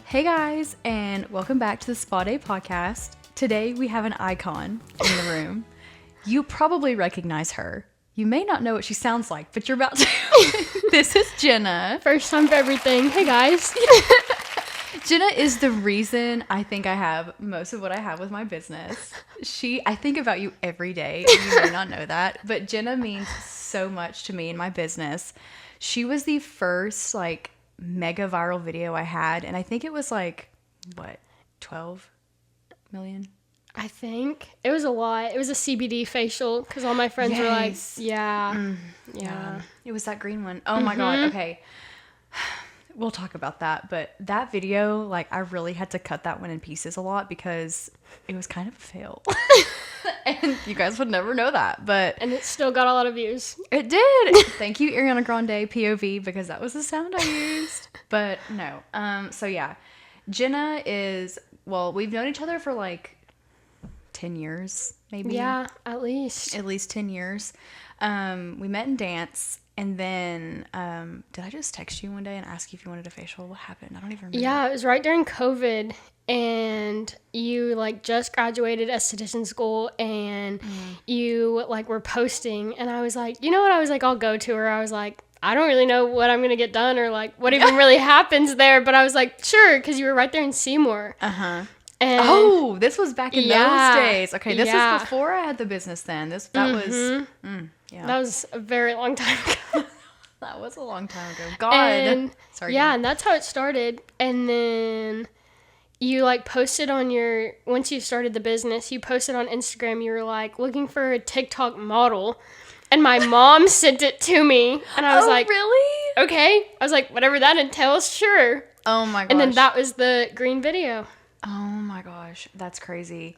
Hey guys, and welcome back to the Spa Day podcast. Today we have an icon in the room. You probably recognize her. You may not know what she sounds like, but you're about to. This is Jenna. First time for everything. Hey guys. Jenna is the reason I think I have most of what I have with my business. I think about you every day. You may not know that, but Jenna means so much to me in my business. She was the first mega viral video I had, and I think it was 12 million. I think it was a lot. It was a CBD facial because all my friends were like, yeah. It was that green one. Oh my God. Okay. We'll talk about that. But that video, I really had to cut that one in pieces a lot because it was kind of a fail. And you guys would never know that. And it still got a lot of views. It did. Thank you, Ariana Grande POV, because that was the sound I used. But no. So yeah. Jenna is, we've known each other for 10 years, maybe. Yeah, at least. At least 10 years. We met in dance. And then, did I just text you one day and ask you if you wanted a facial? What happened? I don't even remember. Yeah, it was right during COVID, and you, just graduated esthetician school, and you, were posting, and I was like, you know what? I was like, I'll go to her. I was like, I don't really know what I'm going to get done or, what even really happens there, but I was like, sure, because you were right there in Seymour. Uh-huh. And this was back in those days. Okay, this is before I had the business then. That was a very long time ago. That was a long time ago. God. And, sorry. Yeah, and that's how it started. And then you posted on once you started the business, you posted on Instagram, you were looking for a TikTok model. And my mom sent it to me. And I was like, really? Okay. I was like, whatever that entails, sure. Oh my gosh. And then that was the green video. Oh my gosh, that's crazy.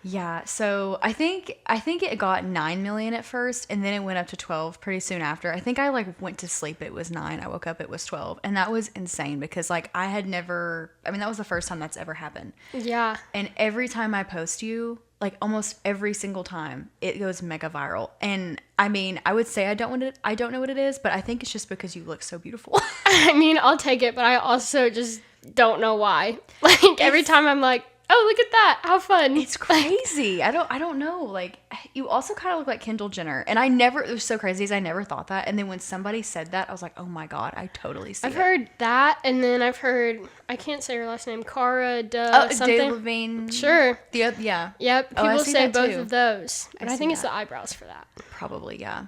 Yeah. So I think it got 9 million at first, and then it went up to 12 pretty soon after. I think I went to sleep, it was 9. I woke up, it was 12, and that was insane because I had never. I mean, that was the first time that's ever happened. Yeah. And every time I post you, almost every single time, it goes mega viral. And I mean, I would say I don't know what it is, but I think it's just because you look so beautiful. I mean, I'll take it, but I also just don't know why. Every time I'm like, oh, look at that, how fun. It's crazy. I don't know. You also kind of look like Kendall Jenner, and it was so crazy is I never thought that, and then when somebody said that, I was like, oh my God, I totally see it. I've heard that, and then I've heard, I can't say her last name, Cara something. Levine. Sure. Yeah. Yep, people say both of those, but I think it's that. the eyebrows for that. Probably, yeah.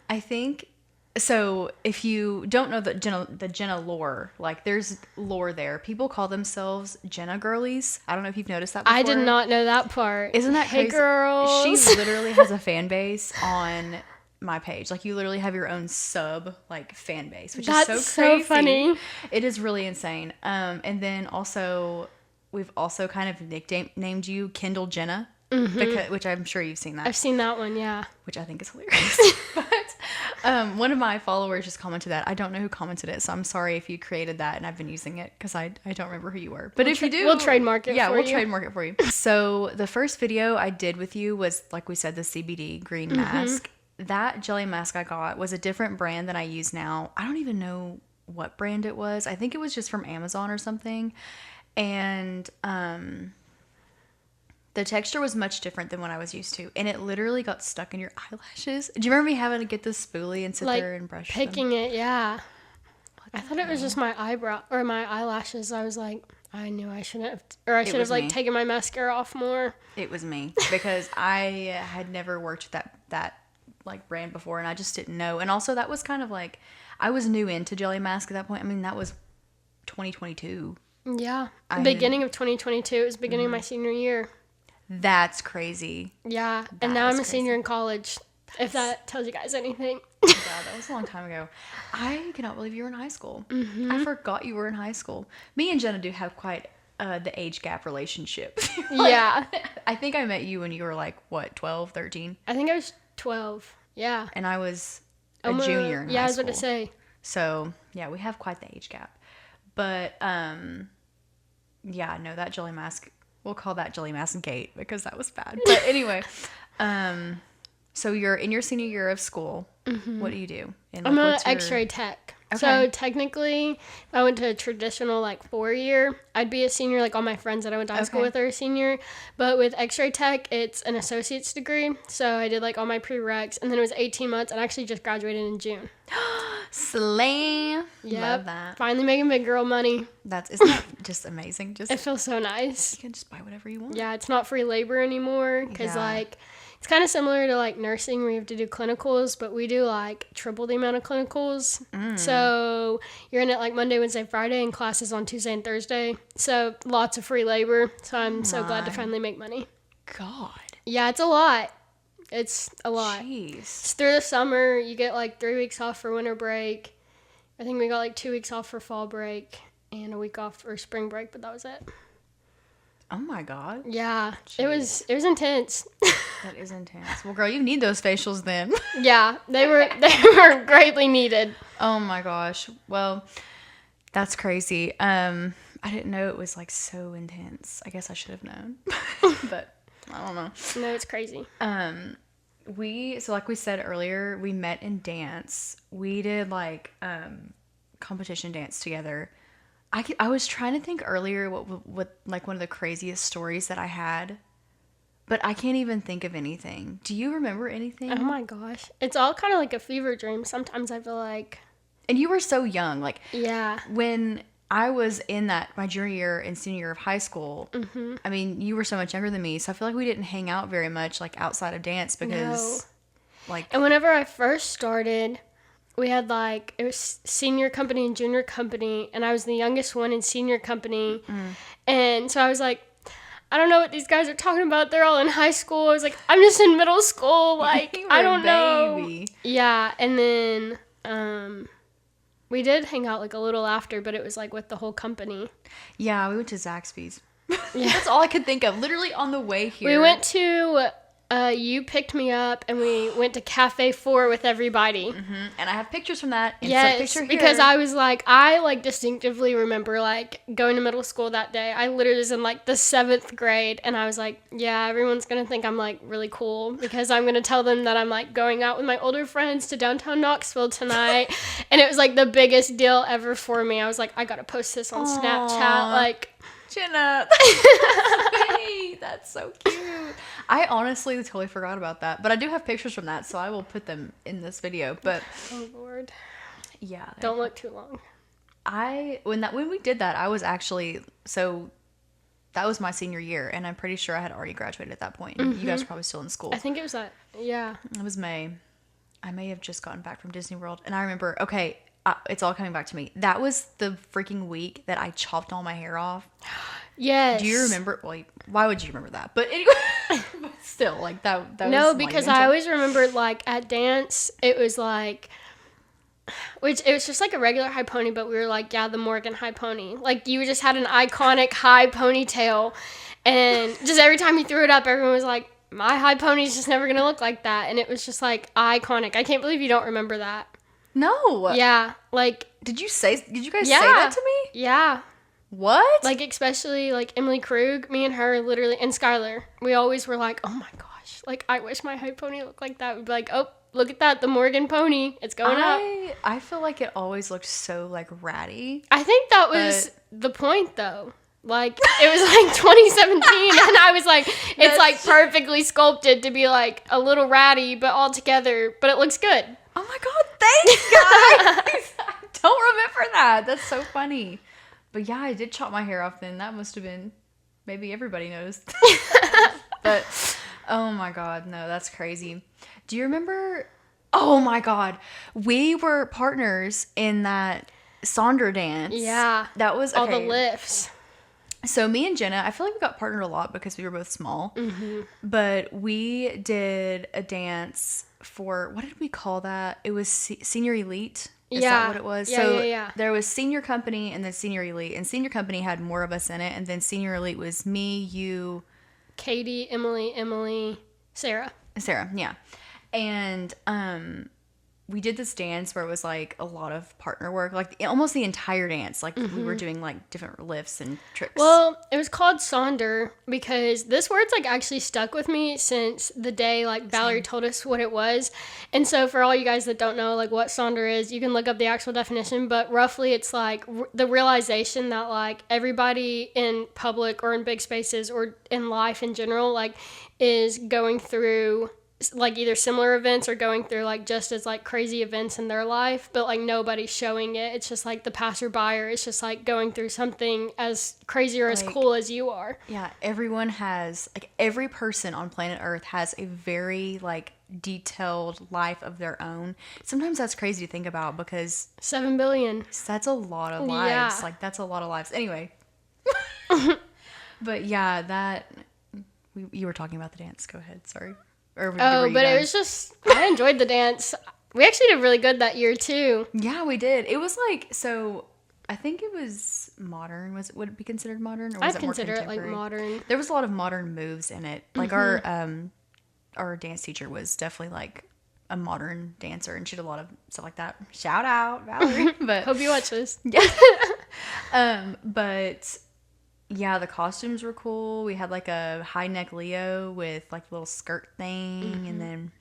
I think. So if you don't know the Jenna lore, there's lore there. People call themselves Jenna girlies. I don't know if you've noticed that before. I did not know that part. Isn't that crazy? Hey girls. She literally has a fan base on my page. You literally have your own sub fan base, which is so crazy. So funny. It is really insane. And then also we've also kind of nicknamed you Kendall Jenna. Mm-hmm. Which I'm sure you've seen that. I've seen that one, yeah. Which I think is hilarious. But one of my followers just commented that. I don't know who commented it, so I'm sorry if you created that and I've been using it because I don't remember who you were. But if you do, we'll trademark it for you. Yeah, we'll trademark it for you. So the first video I did with you was, like we said, the CBD green mask. That jelly mask I got was a different brand than I use now. I don't even know what brand it was. I think it was just from Amazon or something. And the texture was much different than what I was used to, and it literally got stuck in your eyelashes. Do you remember me having to get this spoolie and sit there and brush picking them? it, yeah. I thought it was just my eyebrow or my eyelashes. I was like, I knew I shouldn't have, or I should have taken my mascara off more. It was me because I had never worked with that brand before, and I just didn't know. And also, that was kind of I was new into jelly mask at that point. I mean, that was 2022. Yeah, beginning of 2022. It was beginning of my senior year. That's crazy. Yeah, and now I'm a senior in college, if that tells you guys anything. God, that was a long time ago. I cannot believe you were in high school. I forgot you were in high school. Me and Jenna do have quite the age gap relationship. Yeah. I think I met you when you were like, what, 12, 13? I think I was 12. Yeah. And I was a junior in high school. Yeah, I was about to say. So, yeah, we have quite the age gap. But, yeah, no, that jelly mask, we'll call that jelly mask Kate because that was bad. But anyway, so you're in your senior year of school. What do you do? And I'm an X-ray tech. Okay. So technically, if I went to a traditional like 4-year, I'd be a senior. Like all my friends that I went to high school with are a senior. But with X-ray tech, it's an associate's degree. So I did like all my prereqs, and then it was 18 months, and I actually just graduated in June. Slam. Yep. Love that. Finally making big girl money. Isn't that just amazing? It feels so nice. You can just buy whatever you want. Yeah, it's not free labor anymore because like it's kind of similar to like nursing where you have to do clinicals, but we do like triple the amount of clinicals. So you're in it like Monday, Wednesday, Friday, and classes on Tuesday and Thursday. So lots of free labor. So I'm so glad to finally make money. God. Yeah, it's a lot. It's a lot. Jeez. It's through the summer. You get like 3 weeks off for winter break. I think we got like 2 weeks off for fall break and a week off for spring break, but that was it. Oh my God. Yeah, it was intense. That is intense. Well, girl, you need those facials then. Yeah, they were greatly needed. Oh my gosh. Well, that's crazy. I didn't know it was like so intense. I guess I should have known, but I don't know. No, it's crazy. So like we said earlier, we met in dance. We did like competition dance together. I was trying to think earlier what like one of the craziest stories that I had, but I can't even think of anything. Do you remember anything? Oh my gosh. It's all kind of like a fever dream. Sometimes I feel like. And you were so young. Like, yeah. When I was in my junior year and senior year of high school, I mean, you were so much younger than me. So I feel like we didn't hang out very much like outside of dance because like. And whenever I first started, we had like, it was senior company and junior company, and I was the youngest one in senior company. And so I was like, I don't know what these guys are talking about. They're all in high school. I was like, I'm just in middle school. Like, I don't know. Yeah. And then we did hang out like a little after, but it was like with the whole company. Yeah, we went to Zaxby's. Yeah. That's all I could think of. Literally on the way here. We went to... you picked me up and we went to Cafe 4 with everybody. And I have pictures from that. Yes, because I was like, I distinctively remember like going to middle school that day. I literally was in like the 7th grade and I was like, yeah, everyone's going to think I'm like really cool because I'm going to tell them that I'm like going out with my older friends to downtown Knoxville tonight. And it was like the biggest deal ever for me. I was like, I got to post this on Snapchat. Like, Jenna, that's so cute. I honestly totally forgot about that, but I do have pictures from that, so I will put them in this video. But oh Lord, yeah, don't look too long. When we did that, I was actually that was my senior year, and I'm pretty sure I had already graduated at that point. And you guys were probably still in school. I think it was that. Yeah, it was May. I may have just gotten back from Disney World, and I remember. Okay. It's all coming back to me. That was the freaking week that I chopped all my hair off. Yes. Do you remember? Well, why would you remember that? But anyway, but still, like that no, was because I always remembered like at dance, it was like, which it was just like a regular high pony, but we were like, yeah, the Morgan high pony. Like you just had an iconic high ponytail, and just every time you threw it up, everyone was like, my high pony's just never gonna look like that, and it was just like iconic. I can't believe you don't remember that. No. Yeah, like... Did you guys say that to me? Yeah. What? Like, especially, like, Emily Krug, me and her, literally, and Skylar, we always were like, oh my gosh, like, I wish my high pony looked like that. We'd be like, oh, look at that, the Morgan pony, it's going up. I feel like it always looked so, like, ratty. I think that was the point, though. Like, it was, like, 2017, and I was like, it's, like, perfectly sculpted to be, like, a little ratty, but all together, but it looks good. Oh my God, thanks, guys. I don't remember that. That's so funny. But yeah, I did chop my hair off then. That must have been, maybe everybody knows. But, oh my God, no, that's crazy. Do you remember, oh my God, we were partners in that Sonder dance. Yeah. That was, all the lifts. So me and Jenna, I feel like we got partnered a lot because we were both small. But we did a dance for, what did we call that? It was senior elite. Is Yeah. that what it was? Yeah, So yeah. there was senior company and then senior elite. And senior company had more of us in it. And then senior elite was me, you, Katie, Emily, Sarah. Sarah. Yeah. And we did this dance where it was like a lot of partner work, like almost the entire dance. Like we were doing like different lifts and tricks. Well, it was called Sonder because this word's like actually stuck with me since the day like Valerie told us what it was. And so for all you guys that don't know like what Sonder is, you can look up the actual definition, but roughly it's like the realization that like everybody in public or in big spaces or in life in general like is going through like either similar events or going through like just as like crazy events in their life, but like nobody's showing it. It's just like the passerby, or it's just like going through something as crazy or as cool as you are. Yeah, everyone has, like, every person on planet Earth has a very like detailed life of their own. Sometimes that's crazy to think about because 7 billion. that's a lot of lives. Yeah. Like that's a lot of lives. Anyway, but yeah, that you were talking about the dance. Go ahead. Sorry. Or were you But done? it was just, I enjoyed the dance. We actually did really good that year too. Yeah, we did. It was like, so I think it was modern. Would it be considered modern, or was I'd it more consider it like contemporary? modern. There was a lot of modern moves in it. Like our dance teacher was definitely like a modern dancer, and she did a lot of stuff like that. Shout out, Valerie. But Hope you watch this. but yeah, the costumes were cool. We had like a high neck Leo with like a little skirt thing, and then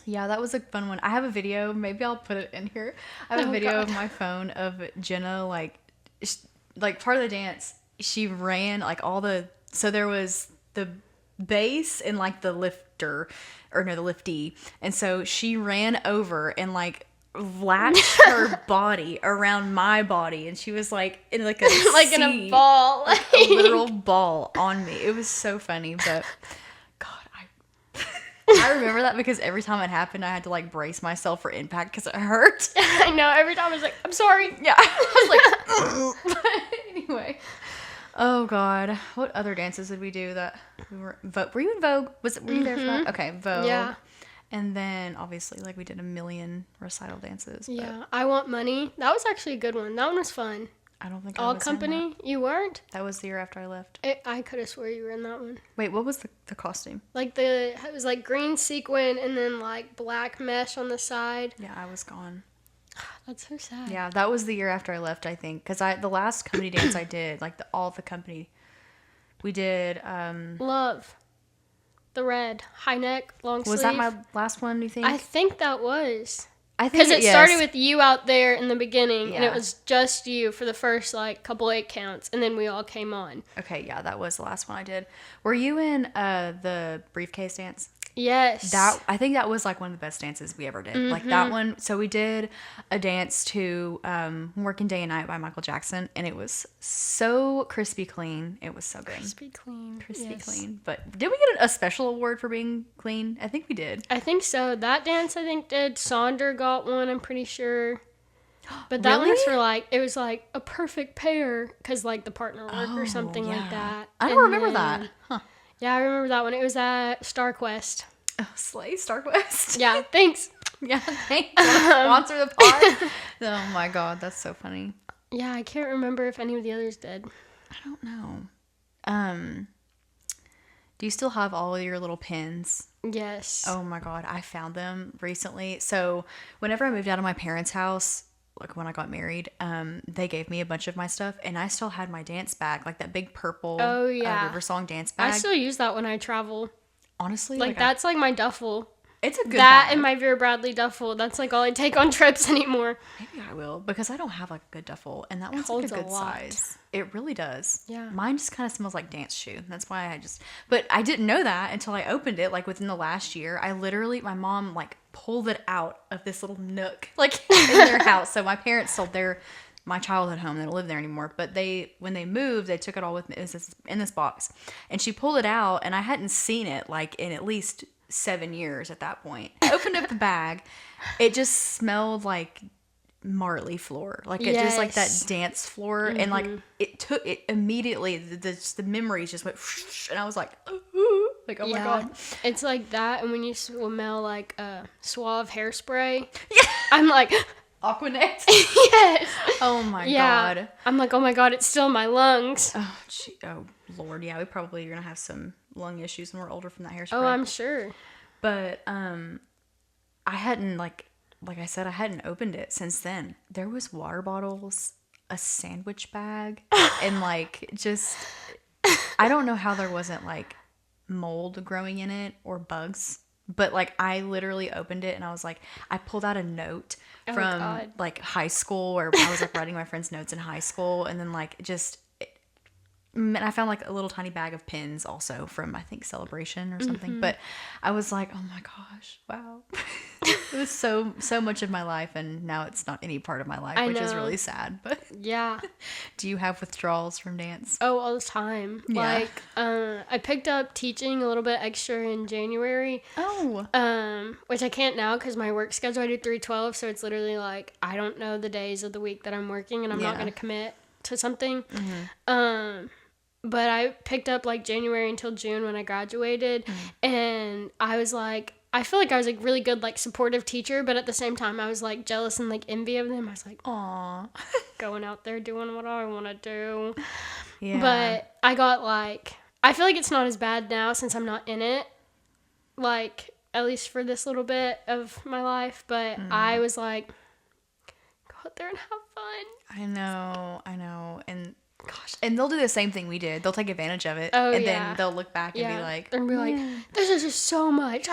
yeah, that was a fun one. I have a video. Maybe I'll put it in here. I have a video of my phone of Jenna like part of the dance. She ran like so there was the bass and like the lifter, or no, the liftee, and so she ran over and like latched her body around my body, and she was like in like a Like in a ball. like a literal ball on me. It was so funny, but God, I remember that because every time it happened, I had to like brace myself for impact because it hurt. I know. Every time I was like, I'm sorry. Yeah, I was like, anyway. Oh God, what other dances did we do that we were? Were you in Vogue? Were you there for that? Okay, Vogue. Yeah. And then obviously, like, we did a million recital dances. But Yeah. I Want Money. That was actually a good one. That one was fun. I don't think I All was in Company. You weren't? that. That was the year after I left. I could have swore you were in that one. Wait, what was the costume? Like it was like green sequin and then like black mesh on the side. Yeah, I was gone. That's so sad. Yeah, that was the year after I left, I think. Because the last company dance I did, like all the company, we did. Love. The red. High neck, long sleeve. Was that my last one, do you think? I think that was. I think Because it started with you out there in the beginning, and Yeah. it was just you for the first like couple 8 counts, and then we all came on. Okay, yeah, that was the last one I did. Were you in the briefcase dance? Yes. I think that was like one of the best dances we ever did. Like that one. So we did a dance to Working Day and Night by Michael Jackson, and it was so crispy clean. It was so good. Crispy clean. Crispy Yes. clean. But did we get a special award for being clean? I think we did. I think so. That dance I think did. Sonder got one, I'm pretty sure. But that one was Really? for like, it was like a perfect pair, because like the partner work or something like yeah. that. I don't And remember then- that. Huh. Yeah, I remember that one. It was at StarQuest. Oh, Slay Starquest. Yeah, thanks. Yeah, thanks. Sponsor the pod. Oh my God, that's so funny. Yeah, I can't remember if any of the others did. I don't know. Do you still have all of your little pins? Yes. Oh my God, I found them recently. So whenever I moved out of my parents' house, like when I got married, they gave me a bunch of my stuff, and I still had my dance bag, like that big purple River Song dance bag. I still use that when I travel. Honestly, Like that's like my duffel. it's a good That bag. and my Vera Bradley duffel. That's like all I take on trips anymore. Maybe I will, because I don't have like a good duffel, and that one's holds like a a good lot. size. It really does. Yeah. Mine just kind of smells like dance shoe. That's why but I didn't know that until I opened it, like within the last year. My mom like pulled it out of this little nook, like in their house. So my parents sold my childhood home. They don't live there anymore. But when they moved, they took it all with me. It was in this box, and she pulled it out, and I hadn't seen it like in at least 7 years at that point. I opened up the bag. It just smelled like Marley floor, like it just like that Yes. dance floor, and like it took it immediately. The memories just went, and I was like, ooh. Like, oh my God. It's like that, and when you smell like Suave hairspray, Yeah. I'm like, Aquanet. yes. Oh my God. I'm like, oh my God, it's still in my lungs. Oh Lord, yeah, we probably are gonna have some lung issues when we're older from that hairspray. Oh, I'm sure. But I hadn't like I said, I hadn't opened it since then. There was water bottles, a sandwich bag, and like just I don't know how there wasn't like mold growing in it or bugs. But like I literally opened it and I was like, I pulled out a note from like high school where I was like writing my friends' notes in high school, and then like just and I found like a little tiny bag of pins also from I think Celebration or something. Mm-hmm. But I was like, oh my gosh, wow. It was so much of my life, and now it's not any part of my life, which is really sad. But yeah. Do you have withdrawals from dance? Oh, all the time. Yeah. Like I picked up teaching a little bit extra in January. Oh. Which I can't now because my work schedule, I do 3/12, so it's literally like I don't know the days of the week that I'm working, and I'm not going to commit to something. Mm-hmm. But I picked up like January until June when I graduated, and I was like, I feel like I was like really good like supportive teacher, but at the same time I was like jealous and like envy of them. I was like, aw, going out there doing what I want to do. Yeah. But I got like, I feel like it's not as bad now since I'm not in it, like at least for this little bit of my life. But I was like, go out there and have fun. I know, and gosh, and they'll do the same thing we did. They'll take advantage of it, then they'll look back and be like, and be like, this is just so much.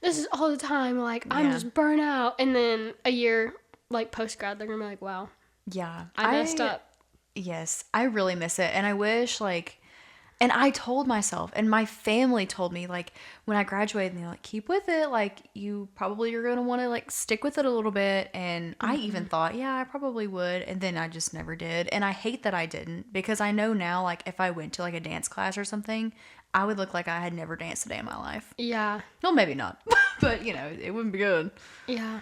This is all the time. Like, I'm just burnt out. And then a year, like, post-grad, they're going to be like, wow. Yeah. I messed up. Yes. I really miss it. And I wish, like, and I told myself, and my family told me, like, when I graduated, and they're like, keep with it. Like, you probably are going to want to, like, stick with it a little bit. And I even thought, yeah, I probably would. And then I just never did. And I hate that I didn't, because I know now, like, if I went to, like, a dance class or something, I would look like I had never danced a day in my life. Yeah. Well, maybe not. But, you know, it wouldn't be good. Yeah.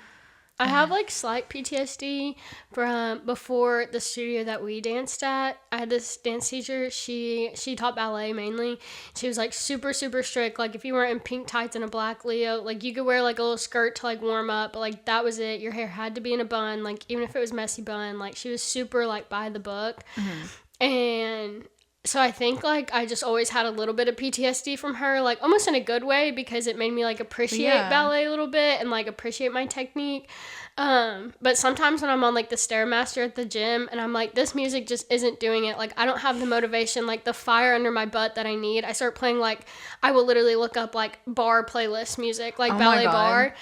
I have like slight PTSD from before the studio that we danced at. I had this dance teacher. She taught ballet mainly. She was like super, super strict. Like if you weren't in pink tights and a black Leo, like you could wear like a little skirt to like warm up, but like that was it. Your hair had to be in a bun, like even if it was messy bun. Like she was super like by the book. Mm-hmm. And so I think like I just always had a little bit of PTSD from her, like almost in a good way, because it made me like appreciate ballet a little bit and like appreciate my technique. But sometimes when I'm on like the Stairmaster at the gym and I'm like, this music just isn't doing it. Like I don't have the motivation, like the fire under my butt that I need. I start playing like, I will literally look up like bar playlist music, like ballet bar.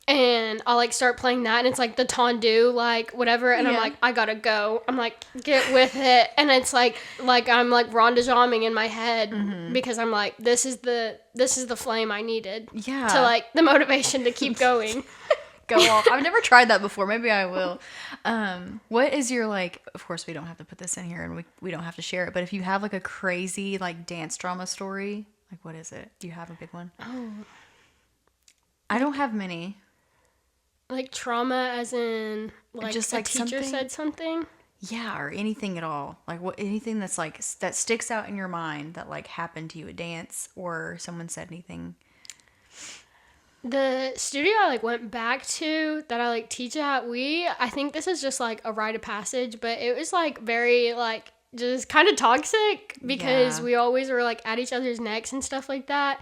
And I'll like start playing that, and it's like the tendu, like whatever, and I'm like, I gotta go. I'm like, get with it. And it's like I'm like Ronda Jamming in my head, because I'm like, this is the flame I needed to like the motivation to keep going. Go off. I've never tried that before. Maybe I will. What is your like, of course we don't have to put this in here and we don't have to share it, but if you have like a crazy like dance drama story, like what is it? Do you have a big one? Oh, I don't have many. Like trauma as in like just a like teacher said something? Yeah, or anything at all. Like anything that's like that sticks out in your mind that like happened to you at dance, or someone said anything. The studio I like went back to that I like teach at, I think this is just like a rite of passage, but it was like very like just kind of toxic because we always were like at each other's necks and stuff like that.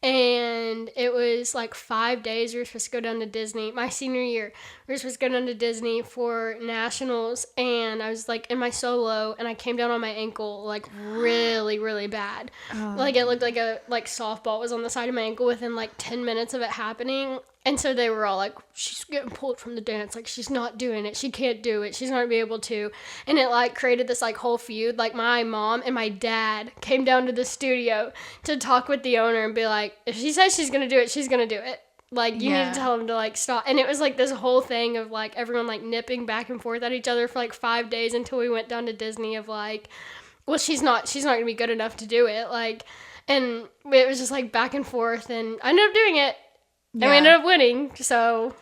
And it was like 5 days. We were supposed to go down to Disney. My senior year, we were supposed to go down to Disney for nationals. And I was like in my solo, and I came down on my ankle like really, really bad. Oh. Like it looked like a softball was on the side of my ankle within like 10 minutes of it happening. And so they were all like, she's getting pulled from the dance. Like, she's not doing it. She can't do it. She's not going to be able to. And it, like, created this, like, whole feud. Like, my mom and my dad came down to the studio to talk with the owner and be like, if she says she's going to do it, she's going to do it. Like, you need to tell them to, like, stop. And it was, like, this whole thing of, like, everyone, like, nipping back and forth at each other for, like, 5 days until we went down to Disney of, like, well, she's not going to be good enough to do it. Like, and it was just, like, back and forth. And I ended up doing it. And we ended up winning, so.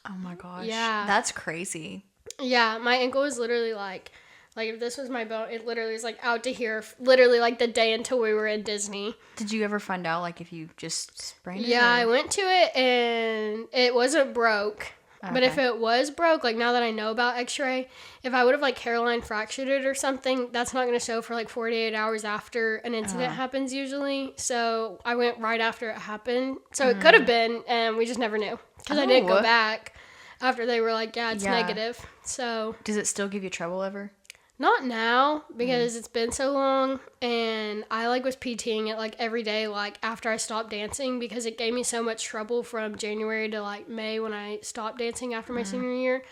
Oh my gosh. Yeah. That's crazy. Yeah, my ankle was literally like Like, if this was my bone, it literally was, like, out to here, literally, like, the day until we were in Disney. Did you ever find out, like, if you just sprained it? Yeah, I went to it, and it wasn't broke. Okay. But if it was broke, like, now that I know about x-ray, if I would have, like, hairline fractured it or something, that's not going to show for, like, 48 hours after an incident happens usually. So I went right after it happened. So it could have been, and we just never knew. Because I didn't go back after they were like, yeah, it's negative. So does it still give you trouble ever? Not now, because it's been so long, and I, like, was PTing it, like, every day, like, after I stopped dancing, because it gave me so much trouble from January to, like, May when I stopped dancing after my senior year.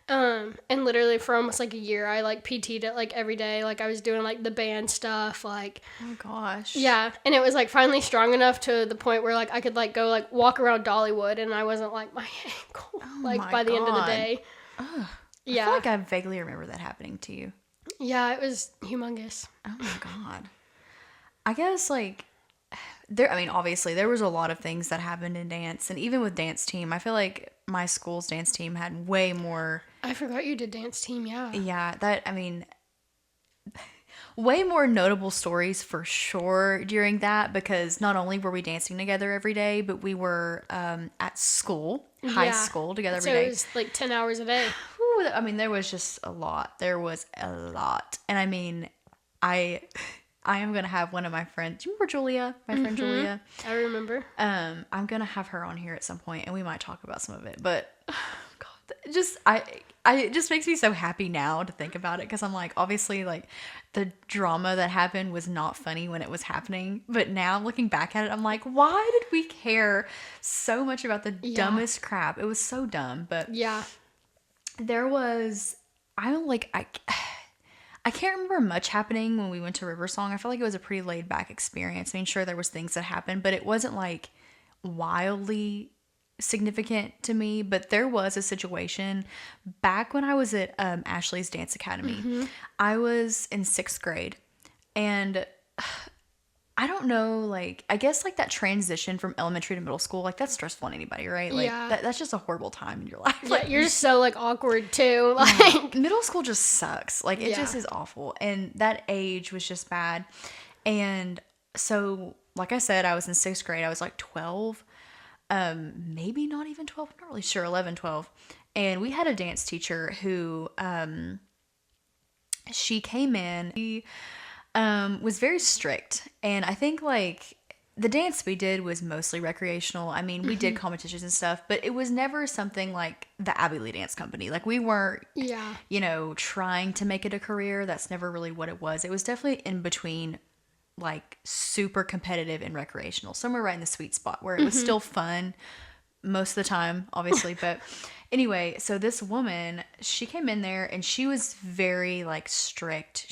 And literally for almost, like, a year, I, like, PT'd it, like, every day. Like, I was doing, like, the band stuff, like... Oh, gosh. Yeah, and it was, like, finally strong enough to the point where, like, I could, like, go, like, walk around Dollywood, and I wasn't, like, my ankle, like, by the end of the day. Ugh. Yeah. I feel like I vaguely remember that happening to you. Yeah, it was humongous. Oh my God. I guess, like, obviously there was a lot of things that happened in dance, and even with dance team, I feel like my school's dance team had way more. I forgot you did dance team, yeah. Yeah, way more notable stories for sure during that, because not only were we dancing together every day, but we were at school, high school together every day. So it was like 10 hours a day. Ooh, there was just a lot. There was a lot. And I am going to have one of my friends. Do you remember Julia? My friend Julia? I remember. I'm going to have her on here at some point, and we might talk about some of it. But, God, it just makes me so happy now to think about it, because I'm like, obviously, like, the drama that happened was not funny when it was happening. But now, looking back at it, I'm like, why did we care so much about the dumbest crap? It was so dumb. But yeah. There was, I can't remember much happening when we went to Riversong. I feel like it was a pretty laid back experience. I mean, sure, there was things that happened, but it wasn't like wildly significant to me. But there was a situation back when I was at Ashley's Dance Academy. I was in 6th grade, and I don't know, like, I guess, like, that transition from elementary to middle school, like, that's stressful on anybody, right? Like, that's just a horrible time in your life. Yeah, like, you're just so, like, awkward, too. Like, middle school just sucks. Like, it just is awful. And that age was just bad. And so, like I said, I was in 6th grade. I was, like, 12. Maybe not even 12. I'm not really sure. 11, 12. And we had a dance teacher who, she came in. She was very strict, and I think, like, the dance we did was mostly recreational. I mean, we did competitions and stuff, but it was never something like the Abbey Lee Dance Company. Like, we weren't, trying to make it a career. That's never really what it was. It was definitely in between, like, super competitive and recreational, somewhere right in the sweet spot where it was still fun most of the time, obviously. But anyway, so this woman, she came in there, and she was very, like, strict.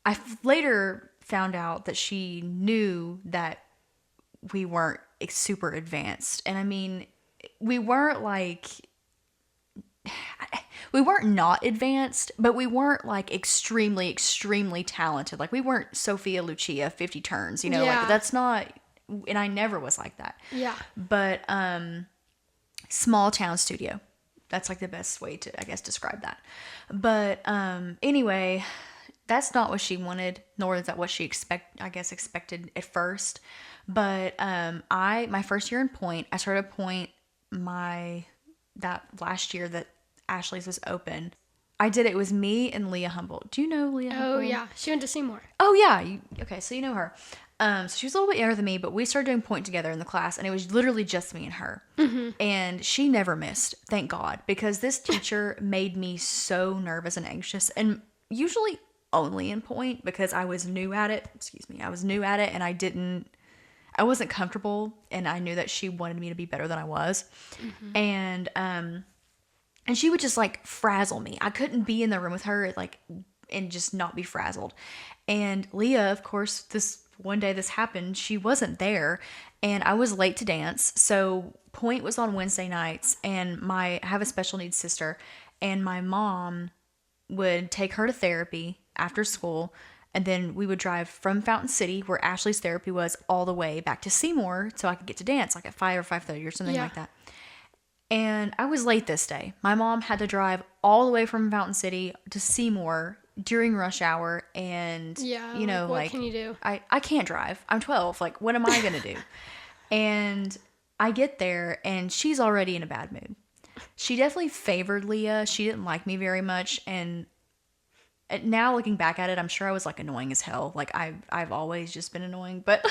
I later found out that she knew that we weren't super advanced. And I mean, we weren't not advanced, but we weren't, like, extremely, extremely talented. Like, we weren't Sophia Lucia 50 turns, like, that's not, and I never was like that. Yeah. But, small town studio. That's, like, the best way to, I guess, describe that. But, anyway, that's not what she wanted, nor is that what she expected at first. But my first year in Point, I started Point that last year that Ashley's was open. I did it. It was me and Leah Humboldt. Do you know Leah Humboldt? Oh, yeah. She went to Seymour. Oh, yeah. Okay, so you know her. So she was a little bit younger than me, but we started doing Point together in the class, and it was literally just me and her. And she never missed, thank God, because this teacher made me so nervous and anxious, and usually only in Point, because I was new at it. I was new at it, and I wasn't comfortable, and I knew that she wanted me to be better than I was. And she would just, like, frazzle me. I couldn't be in the room with her, like, and just not be frazzled. And Leah, of course, one day this happened, she wasn't there, and I was late to dance. So Point was on Wednesday nights, and I have a special needs sister, and my mom would take her to therapy after school, and then we would drive from Fountain City, where Ashley's therapy was, all the way back to Seymour so I could get to dance, like, at 5 or 5:30 or something like that. And I was late this day. My mom had to drive all the way from Fountain City to Seymour during rush hour. And, Yeah, you know, what can you do? I can't drive. I'm 12. Like, what am I going to do? And I get there and she's already in a bad mood. She definitely favored Leah. She didn't like me very much. And now looking back at it, I'm sure I was like annoying as hell. Like I've always just been annoying, but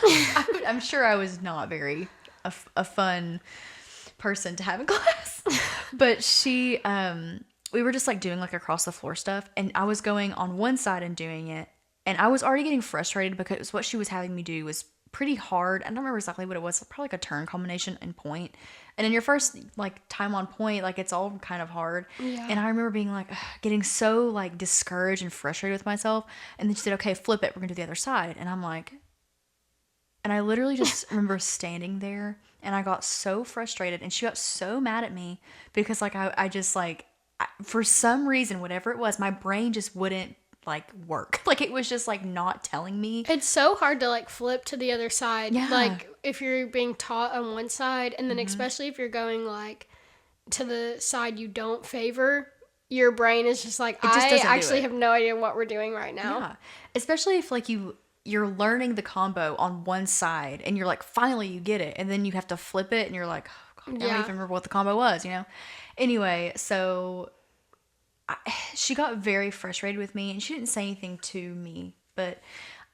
I'm sure I was not very a fun person to have in class. But we were just like doing like across the floor stuff, and I was going on one side and doing it, and I was already getting frustrated because what she was having me do was pretty hard. I don't remember exactly what it was. Probably like a turn combination and point. And in your first like time on point, like it's all kind of hard. Yeah. And I remember being like getting so like discouraged and frustrated with myself. And then she said, "Okay, flip it. We're gonna do the other side." And I'm like, and I literally just remember standing there, and I got so frustrated, and she got so mad at me because like I just like for some reason, whatever it was, my brain just wouldn't like work. Like it was just like not telling me. It's so hard to like flip to the other side. Yeah. Like if you're being taught on one side, and then especially if you're going like to the side you don't favor, your brain is just like, I actually have no idea what we're doing right now. Yeah. Especially if like you're learning the combo on one side and you're like, finally you get it. And then you have to flip it and you're like, oh, God, I don't even remember what the combo was, you know? Anyway, so she got very frustrated with me, and she didn't say anything to me, but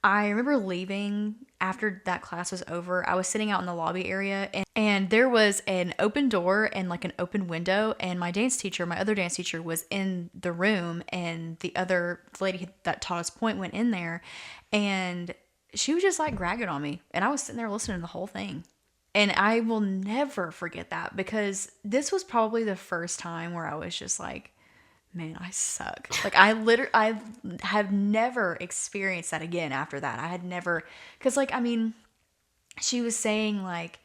I remember leaving after that class was over. I was sitting out in the lobby area, and there was an open door and like an open window, and my other dance teacher was in the room, and the lady that taught us point went in there, and she was just like gragging on me, and I was sitting there listening to the whole thing. And I will never forget that, because this was probably the first time where I was just like, man, I suck. Like I have never experienced that again after that. I had never, because like, I mean, she was saying like,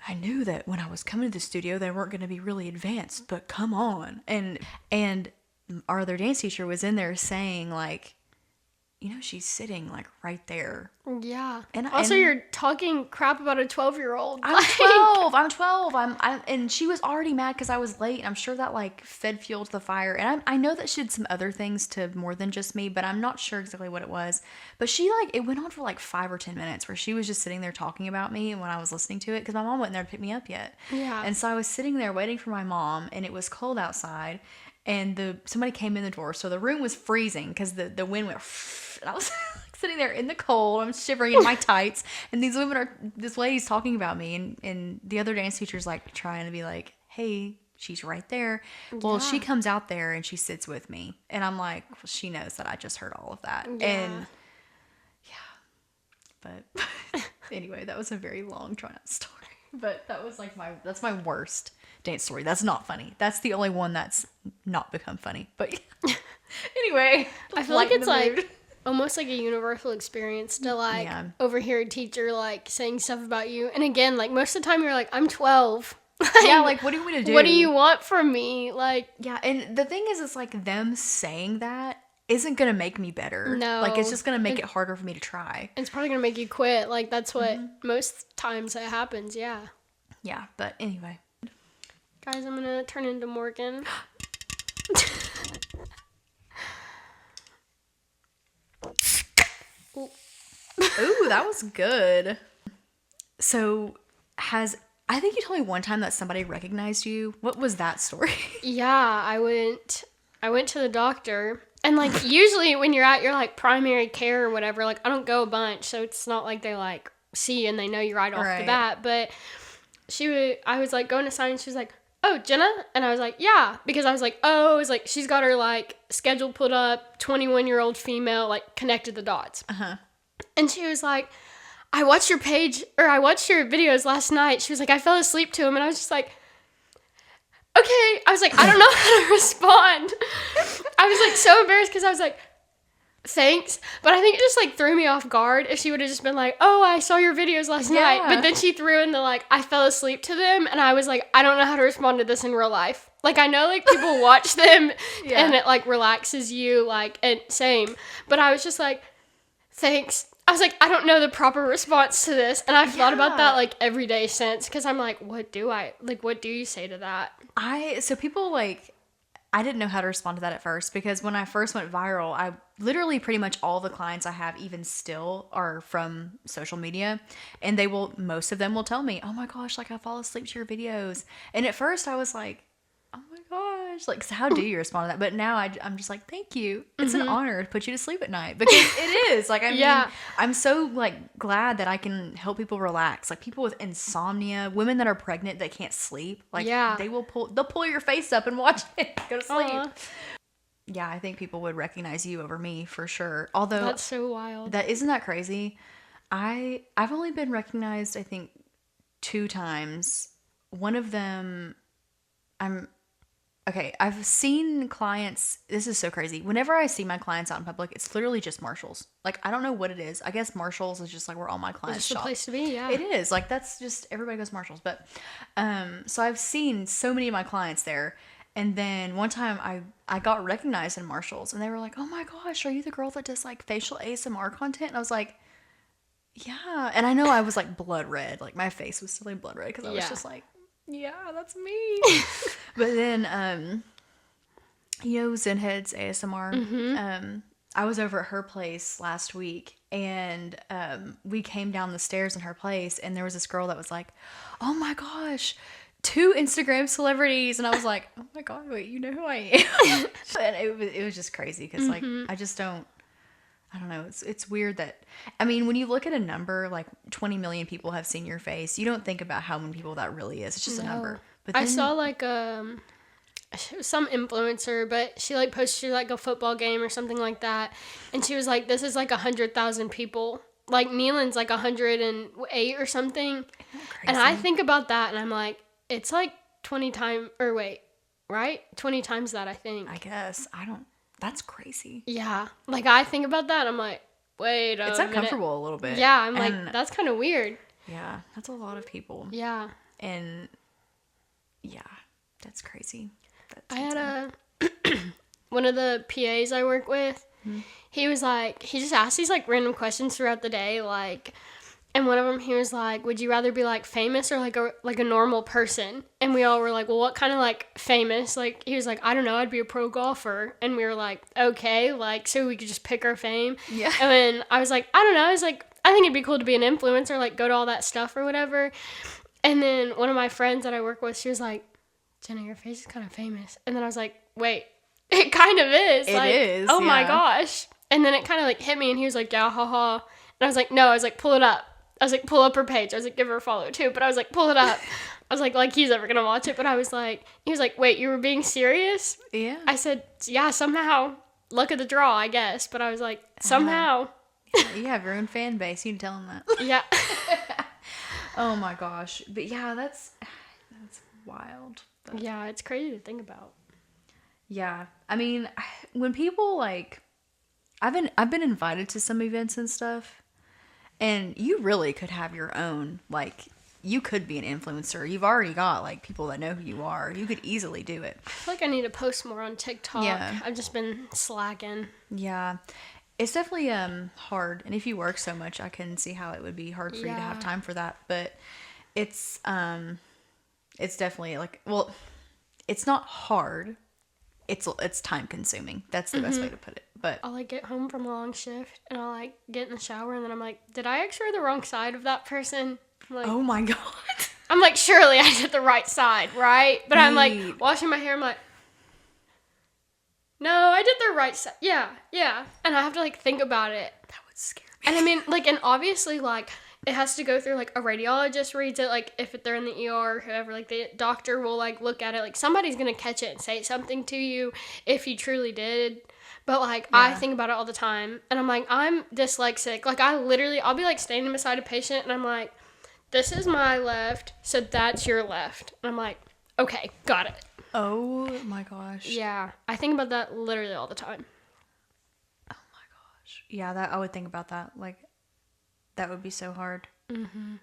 I knew that when I was coming to the studio, they weren't going to be really advanced, but come on. And our other dance teacher was in there saying like, you know, she's sitting like right there. Yeah. And you're talking crap about a 12-year-old. I'm 12. And she was already mad because I was late. And I'm sure that like fed fuel to the fire. And I know that she did some other things to more than just me, but I'm not sure exactly what it was. But she like, it went on for like 5 or 10 minutes where she was just sitting there talking about me. And when I was listening to it, because my mom wasn't there to pick me up yet. Yeah. And so I was sitting there waiting for my mom, and it was cold outside. And somebody came in the door, so the room was freezing because the wind went. And I was like sitting there in the cold. I'm shivering in my tights, and this lady's talking about me, and the other dance teacher's like trying to be like, "Hey, she's right there." Well, she comes out there and she sits with me, and I'm like, well, she knows that I just heard all of that, and but anyway, that was a very long, drawn out story. But that was like that's my worst dance story. That's not funny. That's the only one that's not become funny. But anyway, I feel like it's like almost like a universal experience to like overhear a teacher like saying stuff about you. And again, like most of the time you're like, I'm 12. Yeah, like what do you want to do? What do you want from me? Like, yeah, and the thing is, it's like them saying that isn't gonna make me better. No, like it's just gonna make it harder for me to try. It's probably gonna make you quit. Like that's what most times that happens. Yeah. Yeah, but anyway, guys, I'm gonna turn into Morgan. Ooh, that was good. So I think you told me one time that somebody recognized you. What was that story? Yeah, I went to the doctor. And, like, usually when you're at your, like, primary care or whatever, like, I don't go a bunch, so it's not like they, like, see you and they know you right off the bat. But I was, like, going to sign, and she was like, oh, Jenna? And I was like, yeah. Because I was like, oh, it's like, she's got her, like, schedule put up, 21-year-old female, like, connected the dots. Uh-huh. And she was like, I watched your videos last night. She was like, I fell asleep to them. And I was just like, okay. I was like, I don't know how to respond. I was like so embarrassed because I was like, thanks. But I think it just like threw me off guard if she would have just been like, oh, I saw your videos last night. But then she threw in the like, I fell asleep to them. And I was like, I don't know how to respond to this in real life. Like, I know like people watch them and it like relaxes you, like, and same. But I was just like, thanks. I was like, I don't know the proper response to this. And I've thought about that like every day since, because I'm like, what do you say to that? So people like, I didn't know how to respond to that at first, because when I first went viral, I literally pretty much all the clients I have even still are from social media, and most of them will tell me, oh my gosh, like I fall asleep to your videos. And at first I was like, oh my gosh, like, so how do you respond to that? But now I'm just like, thank you. It's an honor to put you to sleep at night, because it is. Like, I mean, I'm so like glad that I can help people relax. Like people with insomnia, women that are pregnant that can't sleep. Like they'll pull your face up and watch it. Go to sleep. Yeah, I think people would recognize you over me for sure. Although that's so wild. Isn't that crazy? I've only been recognized, I think, 2 times. One of them, I've seen clients. This is so crazy. Whenever I see my clients out in public, it's literally just Marshalls. Like, I don't know what it is. I guess Marshalls is just like where all my clients shop. It's just a place to be, yeah. It is. Like, that's just, everybody goes to Marshalls. But, so I've seen so many of my clients there. And then one time I got recognized in Marshalls, and they were like, oh my gosh, are you the girl that does like facial ASMR content? And I was like, yeah. And I know I was like blood red. Like my face was still like blood red, because I was just like, yeah, that's me. But then, Zenhead's ASMR, I was over at her place last week, and we came down the stairs in her place, and there was this girl that was like, oh my gosh, 2 Instagram celebrities. And I was like, oh my god, wait, you know who I am? And it was just crazy, because like I don't know, it's weird that, I mean, when you look at a number like 20 million people have seen your face, you don't think about how many people that really is. It's just a number. But then, I saw like some influencer, but she like posted like a football game or something like that, and she was like, this is like 100,000 people. Like Nealon's like 108 or something. And I think about that, and I'm like, it's like 20 times that, I think. I guess. That's crazy. Yeah. Like, I think about that, I'm like, wait a minute. It's uncomfortable a little bit. Yeah, I'm like, that's kind of weird. Yeah, that's a lot of people. Yeah. And, yeah, that's crazy. I had one of the PAs I work with, he was like, he just asked these, like, random questions throughout the day, like, and one of them, he was like, would you rather be, like, famous or, like a normal person? And we all were like, well, what kind of, like, famous? Like, he was like, I don't know, I'd be a pro golfer. And we were like, okay, like, so we could just pick our fame. Yeah. And then I was like, I don't know. I was like, I think it'd be cool to be an influencer, like, go to all that stuff or whatever. And then one of my friends that I work with, she was like, Jenna, your face is kind of famous. And then I was like, wait, it kind of is. It is, oh my gosh. And then it kind of, like, hit me, and he was like, yeah, haha. And I was like, no, I was like, pull it up. I was like, pull up her page. I was like, give her a follow too. But I was like, pull it up. I was like he's ever going to watch it. But I was like, he was like, wait, you were being serious? Yeah. I said, yeah, somehow. Luck of the draw, I guess. But I was like, somehow. Yeah, you have your own fan base. You can tell them that. Yeah. Oh my gosh. But yeah, that's wild. Yeah, it's crazy to think about. Yeah. I mean, when people like, I've been invited to some events and stuff. And you really could have your own, like, you could be an influencer. You've already got, like, people that know who you are. You could easily do it. I feel like I need to post more on TikTok. Yeah. I've just been slacking. Yeah. It's definitely hard. And if you work so much, I can see how it would be hard for you to have time for that. But it's definitely, like, well, it's not hard. It's time consuming. That's the best way to put it. But I'll like get home from a long shift, and I'll like get in the shower, and then I'm like, did I X-ray the wrong side of that person? I'm like, oh my god. I'm like, surely I did the right side, right? But I'm like washing my hair. I'm like, no, I did the right side. Yeah. And I have to like think about it. That would scare me. And I mean, like, and obviously, like, it has to go through, like, a radiologist reads it, like, if they're in the ER or whoever, like, the doctor will, like, look at it, like, somebody's gonna catch it and say something to you if you truly did. But, like, I think about it all the time, and I'm like, I'm dyslexic. Like, I'll be, like, standing beside a patient, and I'm like, this is my left, so that's your left. And I'm like, okay, got it. Oh, my gosh. Yeah, I think about that literally all the time. Oh, my gosh. Yeah, I would think about that, like, that would be so hard. Mm-hmm.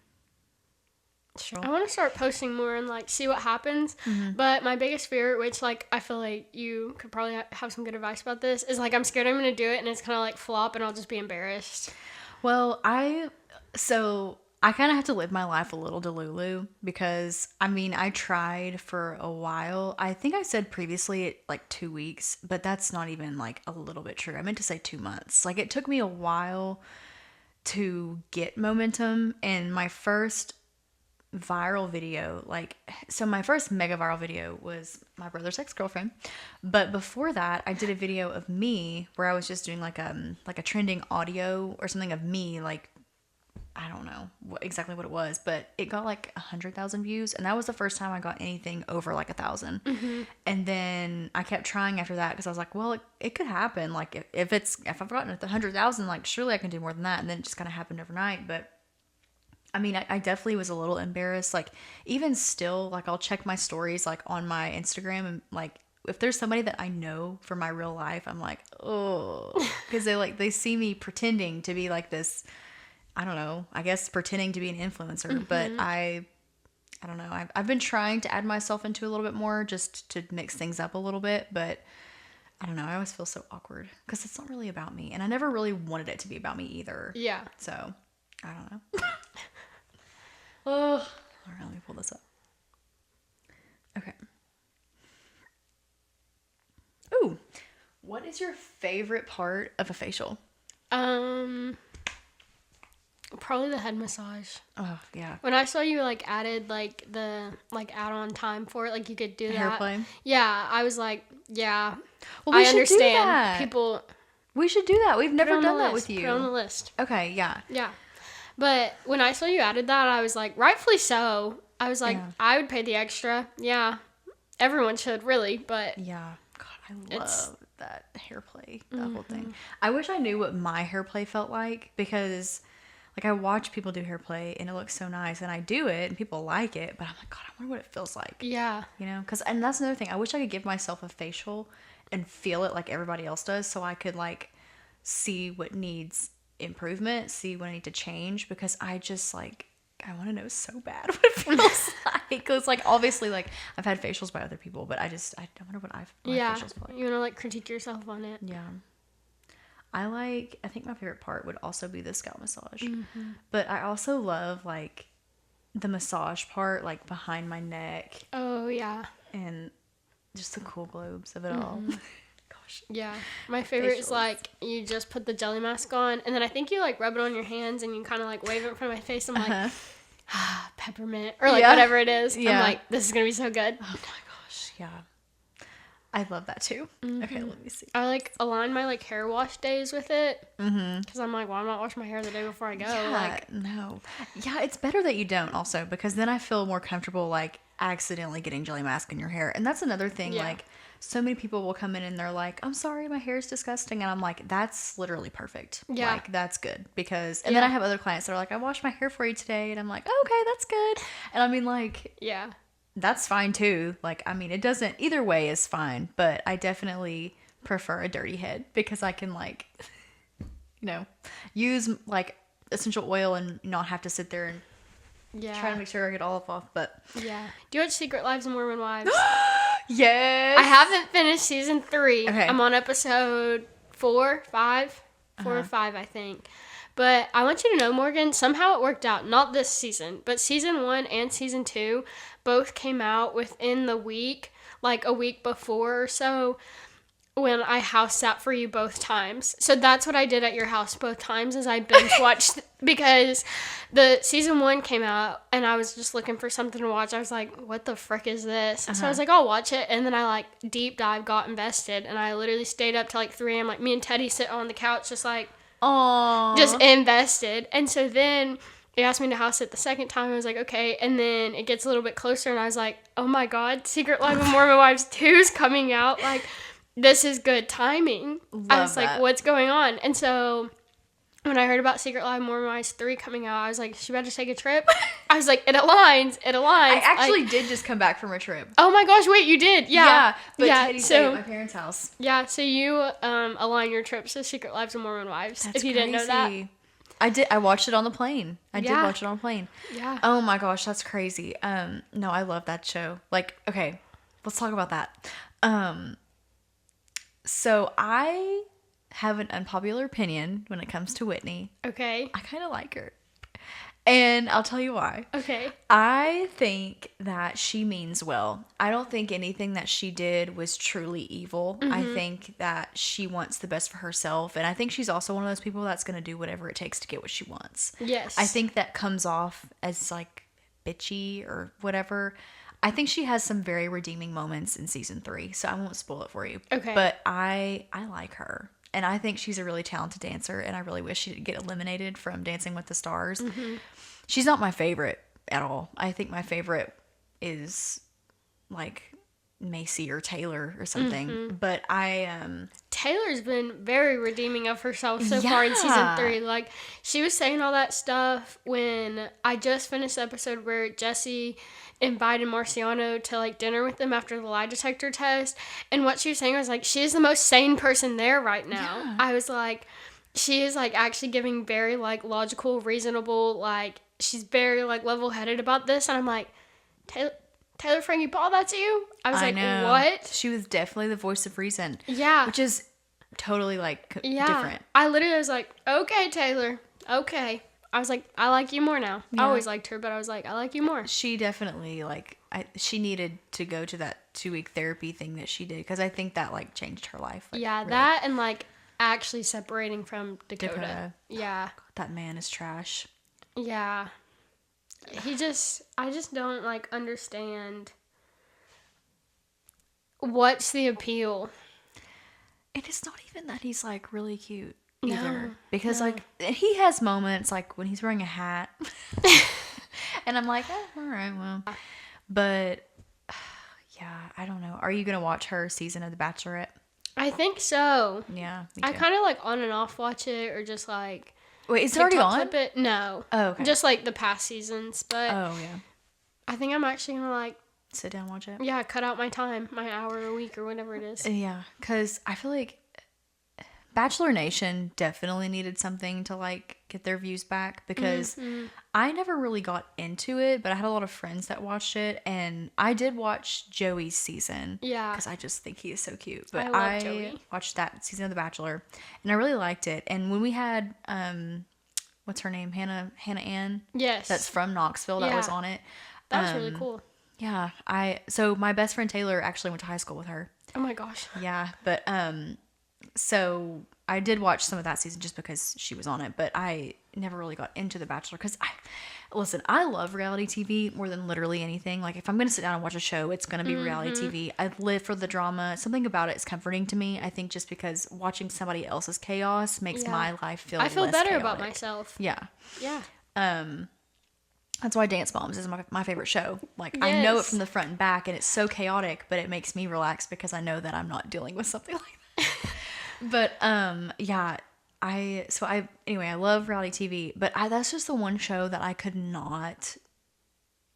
Sure. I want to start posting more and, like, see what happens. Mm-hmm. But my biggest fear, which, like, I feel like you could probably have some good advice about this, is, like, I'm scared I'm going to do it and it's going to, like, flop and I'll just be embarrassed. Well, so I kind of have to live my life a little delulu because I mean, I tried for a while. I think I said previously like 2 weeks, but that's not even like a little bit true. I meant to say 2 months. Like it took me a while to get momentum, and my first viral video, like, so my first mega viral video was my brother's ex-girlfriend, but before that I did a video of me where I was just doing like a trending audio or something of me, like I don't know exactly what it was, but it got like 100,000 views, and that was the first time I got anything over like 1,000. And then I kept trying after that because I was like, well, it could happen. Like if I've gotten 100,000, like surely I can do more than that. And then it just kind of happened overnight. But I mean, I definitely was a little embarrassed. Like even still, like I'll check my stories like on my Instagram, and like if there's somebody that I know from my real life, I'm like, oh, because they see me pretending to be like this. I don't know, I guess pretending to be an influencer, but I don't know. I've been trying to add myself into a little bit more just to mix things up a little bit, but I don't know. I always feel so awkward because it's not really about me, and I never really wanted it to be about me either. Yeah. So I don't know. Oh, all right. Let me pull this up. Okay. Ooh, what is your favorite part of a facial? Probably the head massage. Oh, yeah. When I saw you like added like the like add-on time for it, like you could do that. Hair play? Yeah, I was like, yeah. Well, we I should do understand. that. People We should do that. We've never done that with Put it you. on the list. Okay, yeah. Yeah. But when I saw you added that, I was like, rightfully so. I was like, Yeah. I would pay the extra. Yeah. Everyone should really, but Yeah. God, I love that hair play, that whole thing. I wish I knew what my hair play felt like, because like I watch people do hair play and it looks so nice, and I do it and people like it, but I'm like, God, I wonder what it feels like. yeah. You know, and that's another thing. I wish I could give myself a facial and feel it like everybody else does, so I could like see what needs improvement, see what I need to change, because I just like, I want to know so bad what it feels like. Because like obviously like I've had facials by other people, but I wonder what my facials feel like. You want to like critique yourself on it. Yeah. I think my favorite part would also be the scalp massage. But I also love like the massage part, like behind my neck, Oh, yeah. and just the cool globes of it all. Gosh. Yeah. My favorite is Facials. like you just put the jelly mask on, and then I think you like rub it on your hands and you kind of like wave it in front of my face. I'm like, peppermint, or like Yeah. whatever it is. Yeah. I'm like, this is going to be so good. Oh my gosh, yeah. I love that too. Okay, let me see. I like align my like hair wash days with it. Because I'm like, why not wash my hair the day before I go? Yeah, Like, no. Yeah, it's better that you don't also, because then I feel more comfortable like accidentally getting jelly mask in your hair. And that's another thing, Yeah. like so many people will come in and they're like, I'm sorry, my hair is disgusting. And I'm like, that's literally perfect. Yeah. Like that's good, because, and then Yeah. I have other clients that are like, I washed my hair for you today. And I'm like, oh, okay, that's good. And I mean like, yeah. that's fine too. Like, I mean, it doesn't, either way is fine, but I definitely prefer a dirty head because I can like, use like essential oil and not have to sit there and Yeah. try to make sure I get all off. But Yeah. Do you watch Secret Lives of Mormon Wives? yes, I haven't finished season 3. Okay. I'm on episode 4, 5, 4 or 5, I think. But I want you to know, Morgan, somehow it worked out. Not this season, but season 1 and season 2 both came out within the week, like a week before or so, when I house sat for you both times. So that's what I did at your house both times, is I binge watched because the season 1 came out and I was just looking for something to watch. I was like, what the frick is this? So I was like, I'll watch it. And then I like deep dive got invested, and I literally stayed up till like 3 a.m. Like me and Teddy sit on the couch just like Aww. just invested. And so then they asked me to house it the second time. I was like, okay. And then it gets a little bit closer and I was like, oh my God, Secret Life of Mormon Wives 2 is coming out. Like, this is good timing. I was like, that. what's going on? And so when I heard about Secret Life of Mormon Wives 3 coming out, I was like, she better take a trip. I was like, it aligns. I actually Like, did just come back from a trip. oh my gosh, wait, you did. Yeah. But yeah. Teddy stayed at my parents' house. Yeah, so you align your trips to Secret Lives of Mormon Wives. That's if you didn't know that. crazy. I did. I watched it on the plane. I did Yeah. watch it on the plane. Yeah. Oh my gosh, that's crazy. No, I love that show. Like, okay, let's talk about that. So I have an unpopular opinion when it comes to Whitney. Okay. I kind of like her. And I'll tell you why. Okay. I think that she means well. I don't think anything that she did was truly evil. I think that she wants the best for herself. And I think she's also one of those people that's going to do whatever it takes to get what she wants. Yes. I think that comes off as like bitchy or whatever. I think she has some very redeeming moments in season 3. So I won't spoil it for you. Okay. But I like her. And I think she's a really talented dancer, and I really wish she didn't get eliminated from Dancing with the Stars. She's not my favorite at all. I think my favorite is like Macy or Taylor or something. But Taylor's been very redeeming of herself so far in season 3. Like, she was saying all that stuff when I just finished the episode where Jesse invited Marciano to like dinner with them after the lie detector test, and what she was saying was like, she is the most sane person there right now. Yeah. I was like, she is like actually giving very like logical, reasonable, like she's very like level-headed about this, and I'm like, Taylor Frankie Paul, that's you? I was like, know. What? She was definitely the voice of reason. Yeah. Which is totally like different. I literally was like, okay, Taylor, okay. I was like, I like you more now. Yeah. I always liked her, but I was like, I like you more. She definitely, like, she needed to go to that 2-week therapy thing that she did, because I think that, like, changed her life. Like, yeah, really. That and, like, actually separating from Dakota. Yeah. God, that man is trash. Yeah. I just don't, like, understand what's the appeal. And it's not even that he's, like, really cute. Either. Because like he has moments like when he's wearing a hat and I'm like, all right, well, but yeah, I don't know. Are you gonna watch her season of The Bachelorette? I think so. Yeah, I kind of like on and off watch it, or just like wait, is it already on? No. Oh, okay. Just like the past seasons, but oh yeah, I think I'm actually gonna like sit down and watch it. Yeah, cut out my time, my hour a week or whatever it is. Yeah, because I feel like Bachelor Nation definitely needed something to like get their views back, because I never really got into it, but I had a lot of friends that watched it, and I did watch Joey's season. Yeah. Because I just think he is so cute. But I watched that season of The Bachelor, and I really liked it. And when we had, what's her name? Hannah Ann? Yes. That's from Knoxville that was on it. That was really cool. Yeah. So my best friend Taylor actually went to high school with her. Oh my gosh. Yeah. But, so I did watch some of that season just because she was on it, but I never really got into The Bachelor because I love reality TV more than literally anything. Like if I'm going to sit down and watch a show, it's going to be reality TV. I live for the drama. Something about it is comforting to me. I think just because watching somebody else's chaos makes my life feel less better chaotic. about myself. Yeah. Yeah. That's why Dance Moms is my favorite show. Like I know it from the front and back, and it's so chaotic, but it makes me relax because I know that I'm not dealing with something like that. But yeah, I love reality TV, but that's just the one show that I could not.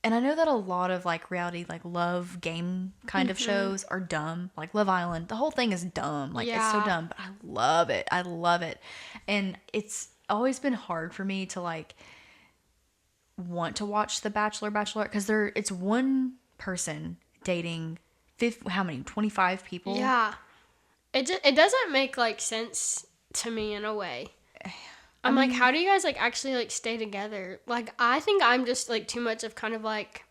And I know that a lot of like reality, like love game kind of shows are dumb. Like Love Island, the whole thing is dumb. Like it's so dumb, but I love it. I love it, and it's always been hard for me to like want to watch The Bachelor, Bachelorette, because it's one person dating 25 people. Yeah. It doesn't make like sense to me in a way. I'm like, how do you guys like actually like stay together? Like I think I'm just like too much of kind of like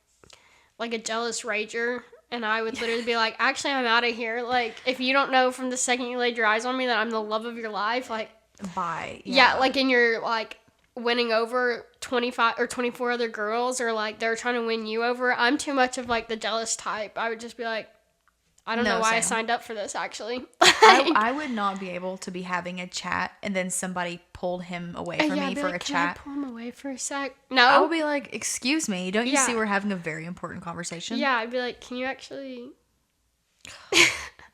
a jealous rager, and I would literally be like, actually I'm out of here. Like if you don't know from the second you laid your eyes on me that I'm the love of your life, like bye. Yeah, like and you're like winning over 25 or 24 other girls, or like they're trying to win you over. I'm too much of like the jealous type. I would just be like, I don't know why I signed up for this, actually. I would not be able to be having a chat and then somebody pulled him away from me for a chat. Can I pull him away for a sec? No. I would be like, excuse me, don't you see we're having a very important conversation? Yeah, I'd be like, can you actually...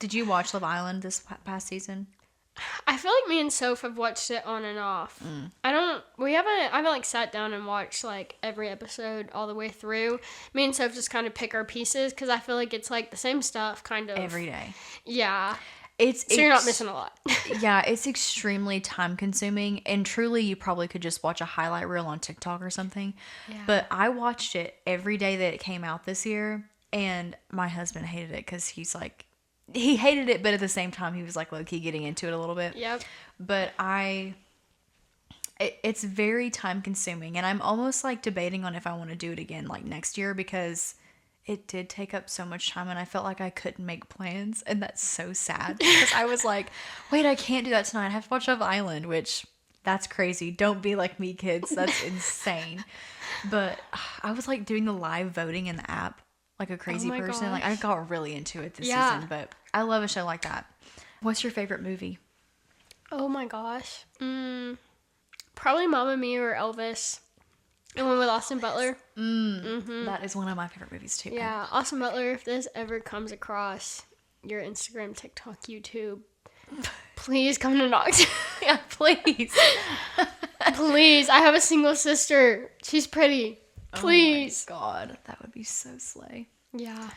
Did you watch Love Island this past season? I feel like me and Soph have watched it on and off. I haven't like sat down and watched like every episode all the way through. Me and Soph just kind of pick our pieces because I feel like it's like the same stuff kind of every day. Yeah. So you're not missing a lot. Yeah, it's extremely time consuming, and truly you probably could just watch a highlight reel on TikTok or something. Yeah. But I watched it every day that it came out this year, and my husband hated it because he's like, he hated it, but at the same time, he was like low key getting into it a little bit. Yep. But it's very time consuming, and I'm almost like debating on if I want to do it again like next year, because it did take up so much time and I felt like I couldn't make plans, and that's so sad because I was like, wait, I can't do that tonight. I have to watch Love Island, which that's crazy. Don't be like me, kids. That's insane. But I was like doing the live voting in the app like a crazy person. Gosh. Like I got really into it this season, but I love a show like that. What's your favorite movie? Oh my gosh. Probably Mamma Mia or Elvis. The one with Austin Butler. That is one of my favorite movies too. Yeah, Austin Butler, if this ever comes across your Instagram, TikTok, YouTube, please come to Knox. Yeah, please. Please. I have a single sister. She's pretty. Please. Oh my God. That would be so slay. Yeah.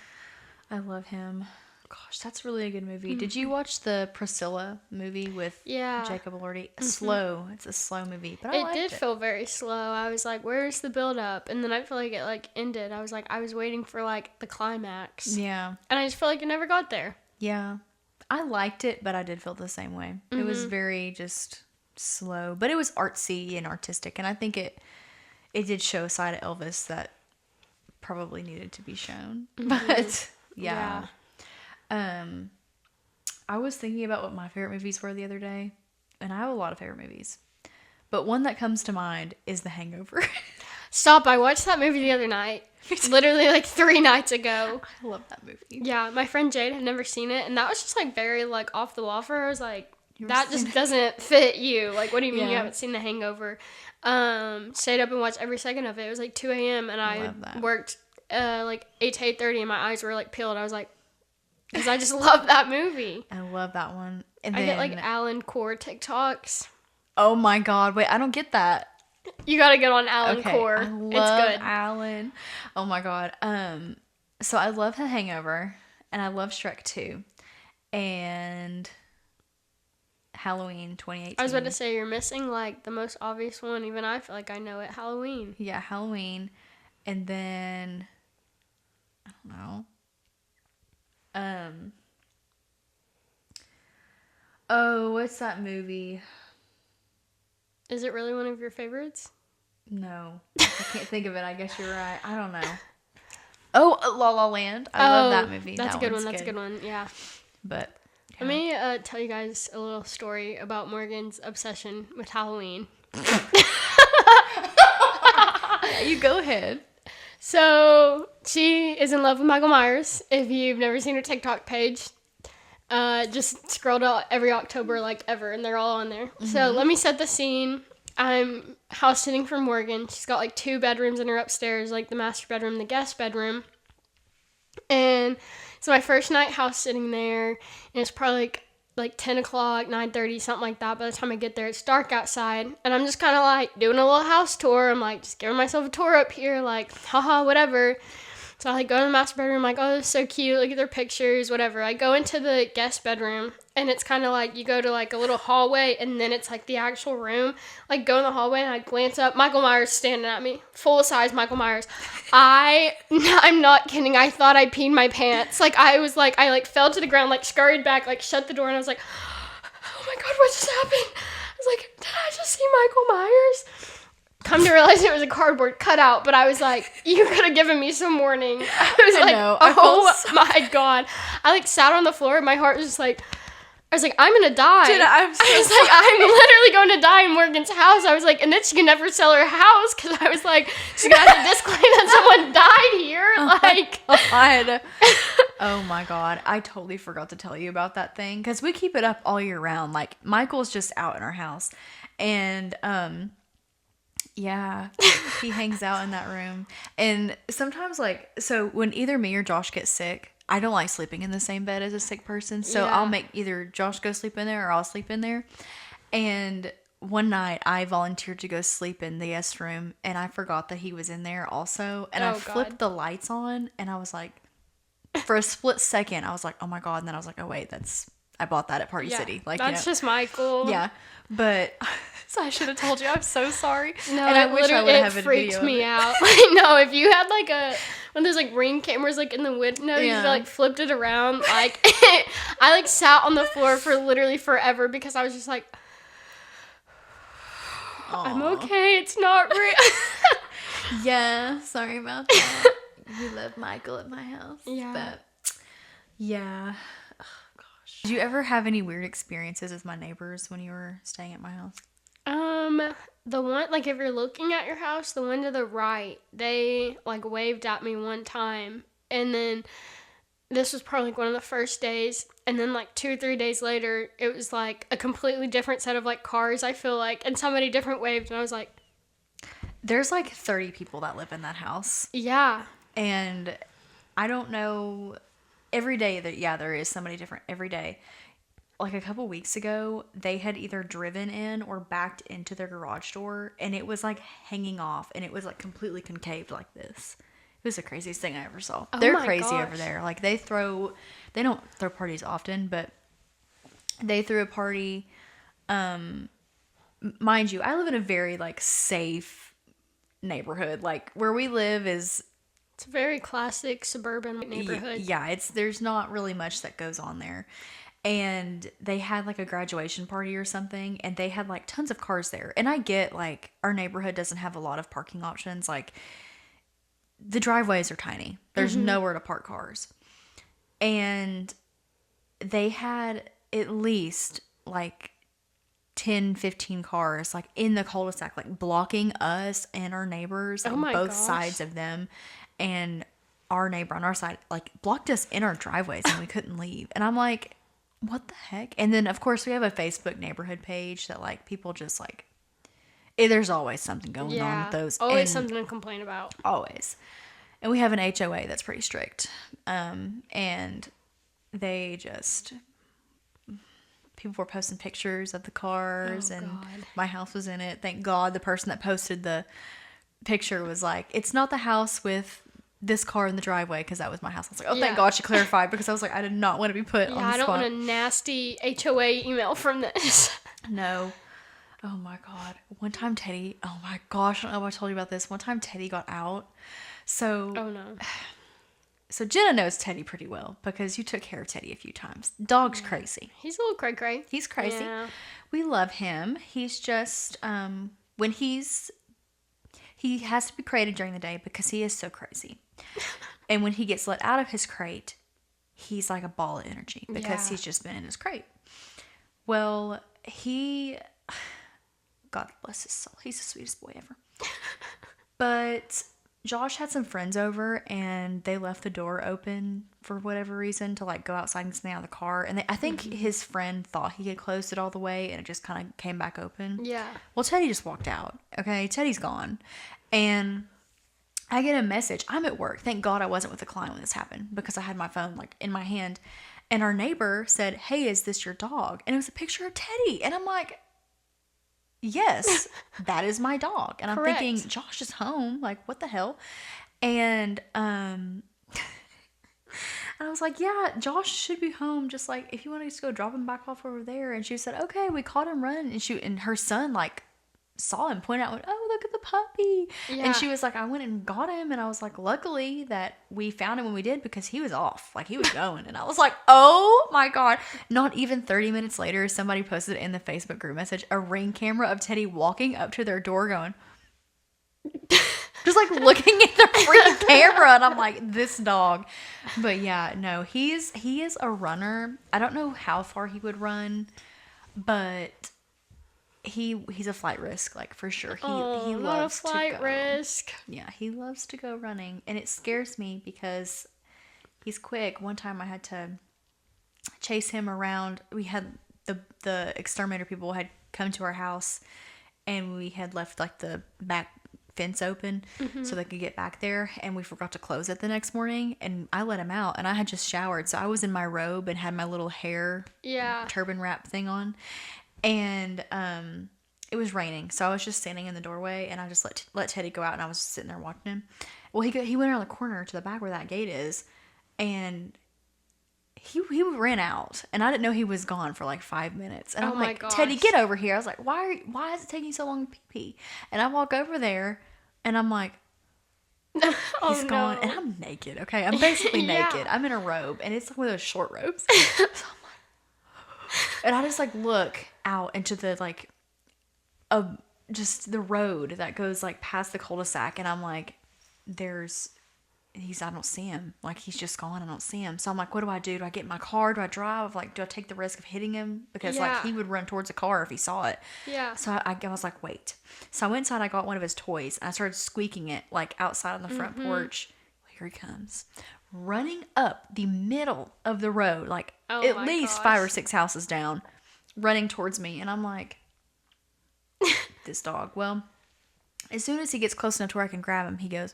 I love him. Gosh, that's really a good movie. Did you watch the Priscilla movie with Jacob Elordi? Slow. It's a slow movie, but I liked it. It did feel very slow. I was like, where's the build up? And then I feel like it like ended. I was like, I was waiting for like the climax. Yeah. And I just feel like it never got there. Yeah. I liked it, but I did feel the same way. It was very just slow, but it was artsy and artistic, and I think it did show a side of Elvis that probably needed to be shown. But yeah. I was thinking about what my favorite movies were the other day, and I have a lot of favorite movies, but one that comes to mind is The Hangover. Stop, I watched that movie the other night. Literally like 3 nights ago. I love that movie. Yeah, my friend Jade had never seen it, and that was just like very like off the wall for her. I was like, that just doesn't fit you. Like, what do you mean you haven't seen The Hangover? Stayed up and watched every second of it. It was like 2 a.m. and I worked like 8 to 8:30 and my eyes were like peeled. I was like, because I just love that movie. I love that one. And I get like Alan Core TikToks. Oh my God. Wait, I don't get that. You gotta get on Alan Core. I love it's good. Alan. Oh my God. So I love The Hangover, and I love Shrek 2, and Halloween 2018. I was about to say, you're missing like the most obvious one. Even I feel like I know it. Halloween. Yeah, Halloween. And then I don't know. Oh, what's that movie? Is it really one of your favorites? No. I can't think of it. I guess you're right. I don't know. Oh, La La Land. I love that movie. That's a good one. That's a good one. Yeah. But let me tell you guys a little story about Morgan's obsession with Halloween. You go ahead. So she is in love with Michael Myers. If you've never seen her TikTok page, just scroll to every October like ever, and they're all on there. So let me set the scene. I'm house sitting for Morgan. She's got like 2 bedrooms in her upstairs, like the master bedroom, the guest bedroom. And it's my first night house sitting there, and it's probably like 10 o'clock, 9:30, something like that. By the time I get there, it's dark outside, and I'm just kind of like doing a little house tour. I'm like just giving myself a tour up here, like haha, whatever. So I like go to the master bedroom, like, oh, this is so cute, look at their pictures, whatever. I go into the guest bedroom, and it's kind of like you go to like a little hallway, and then it's like the actual room. Like go in the hallway, and I glance up, Michael Myers standing at me, full size Michael Myers. I'm not kidding. I thought I peed my pants. Like I fell to the ground, like scurried back, like shut the door, and I was like, oh my God, what just happened? I was like, did I just see Michael Myers? Come to realize it was a cardboard cutout, but I was like, you could have given me some warning. I was like, oh my God. I like sat on the floor, and my heart was just like, I was like, I'm gonna die. Jenna, I was like, I'm literally going to die in Morgan's house. I was like, and then she can never sell her house, because I was like, she's gonna have to disclaim that someone died here. Like, God. Oh my God. I totally forgot to tell you about that thing, because we keep it up all year round. Like, Michael's just out in our house, and yeah, he hangs out in that room. And sometimes, like, so when either me or Josh gets sick, I don't like sleeping in the same bed as a sick person. So I'll make either Josh go sleep in there or I'll sleep in there. And one night I volunteered to go sleep in the guest room, and I forgot that he was in there also. And I flipped the lights on, and I was like, for a split second, I was like, oh my God. And then I was like, oh wait, that's I bought that at Party City. Like, that's just Michael. Yeah. But so I should have told you. I'm so sorry. No, and I wish I would have a video. It freaked me out. Like, no, if you had like one of those like Ring cameras like in the window, you like flipped it around. Like I like sat on the floor for literally forever because I was just like, I'm okay. It's not real. Yeah, sorry about that. We love Michael at my house. Yeah. But yeah. Oh, gosh. Did you ever have any weird experiences with my neighbors when you were staying at my house? The one, like, if you're looking at your house, the one to the right, they, like, waved at me one time, and then this was probably, like, one of the first days, and then, like, 2 or 3 days later, it was, like, a completely different set of, like, cars, I feel like, and somebody different waved, and I was like... There's, like, 30 people that live in that house. Yeah. And I don't know, every day, there is somebody different every day. Like a couple weeks ago, they had either driven in or backed into their garage door, and it was like hanging off, and it was like completely concaved like this. It was the craziest thing I ever saw. They're crazy over there. Like they don't throw parties often, but they threw a party. Mind you, I live in a very like safe neighborhood. Like where we live it's a very classic suburban neighborhood. Yeah, there's not really much that goes on there. And they had like a graduation party or something, and they had like tons of cars there. And I get like our neighborhood doesn't have a lot of parking options. Like the driveways are tiny. There's nowhere to park cars. And they had at least like 10, 15 cars like in the cul-de-sac, like blocking us and our neighbors on both sides of them. And our neighbor on our side like blocked us in our driveways, and we couldn't leave. And I'm like, what the heck? And then, of course, we have a Facebook neighborhood page that, like, people just, like... There's always something going on with those. Always something to complain about. Always. And we have an HOA that's pretty strict. And they just... People were posting pictures of the cars, and my house was in it. Thank God the person that posted the picture was like, it's not the house with... this car in the driveway, because that was my house. I was like, thank God she clarified, because I was like, I did not want to be put on the spot. I don't want a nasty HOA email from this. No. Oh my God. One time Teddy, oh my gosh, I don't know if I told you about this. One time Teddy got out. So. Oh no. So Jenna knows Teddy pretty well, because you took care of Teddy a few times. Dog's crazy. He's a little cray-cray. He's crazy. Yeah. We love him. He's just, when he has to be crated during the day because he is so crazy. And when he gets let out of his crate, he's like a ball of energy because he's just been in his crate. Well, God bless his soul. He's the sweetest boy ever. But Josh had some friends over, and they left the door open for whatever reason to like go outside and get something out of the car. And I think his friend thought he had closed it all the way, and it just kind of came back open. Yeah. Well, Teddy just walked out. Okay, Teddy's gone. And I get a message. I'm at work. Thank God I wasn't with a client when this happened, because I had my phone like in my hand. And our neighbor said, "Hey, is this your dog?" And it was a picture of Teddy. And I'm like, yes, that is my dog. And I'm thinking, Josh is home. Like, what the hell? And I was like, yeah, Josh should be home. Just like, if you want to just go drop him back off over there. And she said, okay, we caught him running. And her son like saw him, pointed out, went, oh, look at the puppy. Yeah. And she was like, I went and got him. And I was like, luckily that we found him when we did, because he was off. Like, he was going. And I was like, oh my God. Not even 30 minutes later, somebody posted in the Facebook group message a Ring camera of Teddy walking up to their door going, just like looking at the freaking camera. And I'm like, this dog. But yeah, no, he is a runner. I don't know how far he would run, but he's a flight risk, like, for sure. He loves to go. Flight risk. Yeah, he loves to go running, and it scares me because he's quick. One time I had to chase him around. We had the exterminator people had come to our house, and we had left like the back fence open so they could get back there, and we forgot to close it the next morning, and I let him out, and I had just showered, so I was in my robe and had my little hair turban wrap thing on. And it was raining, so I was just standing in the doorway, and I just let Teddy go out, and I was just sitting there watching him. Well, he went around the corner to the back where that gate is, and he ran out, and I didn't know he was gone for like 5 minutes. And Oh I'm my like, gosh. Teddy, get over here. I was like, why is it taking so long to pee? And I walk over there, and I'm like, Oh, he's gone, and no. I'm naked. Okay, I'm basically Yeah. naked. I'm in a robe, and it's like one of those short robes. And I just like look out into the like, just the road that goes like past the cul-de-sac, and I'm like, I don't see him. Like, he's just gone. I don't see him. So I'm like, what do I do? Do I get in my car? Do I drive? Like, do I take the risk of hitting him? Because like Yeah. he would run towards a car if he saw it. Yeah. So I was like, wait. So I went inside. I got one of his toys, and I started squeaking it like outside on the front porch. Here he comes, running up the middle of the road, like Oh at my least gosh. 5 or 6 houses down, running towards me. And I'm like, this dog. Well, as soon as he gets close enough to where I can grab him, he goes.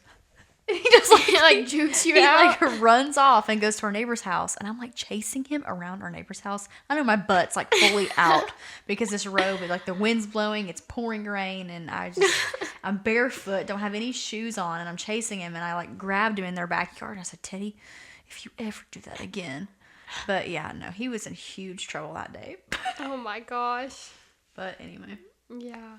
He just like jukes you he out. like runs off and goes to our neighbor's house, and I'm like chasing him around our neighbor's house. I know my butt's like fully out because this robe, like the wind's blowing, it's pouring rain, and I'm barefoot, don't have any shoes on, and I'm chasing him, and I like grabbed him in their backyard, and I said, Teddy, if you ever do that again. But yeah, no, he was in huge trouble that day. Oh my gosh. But anyway, Yeah.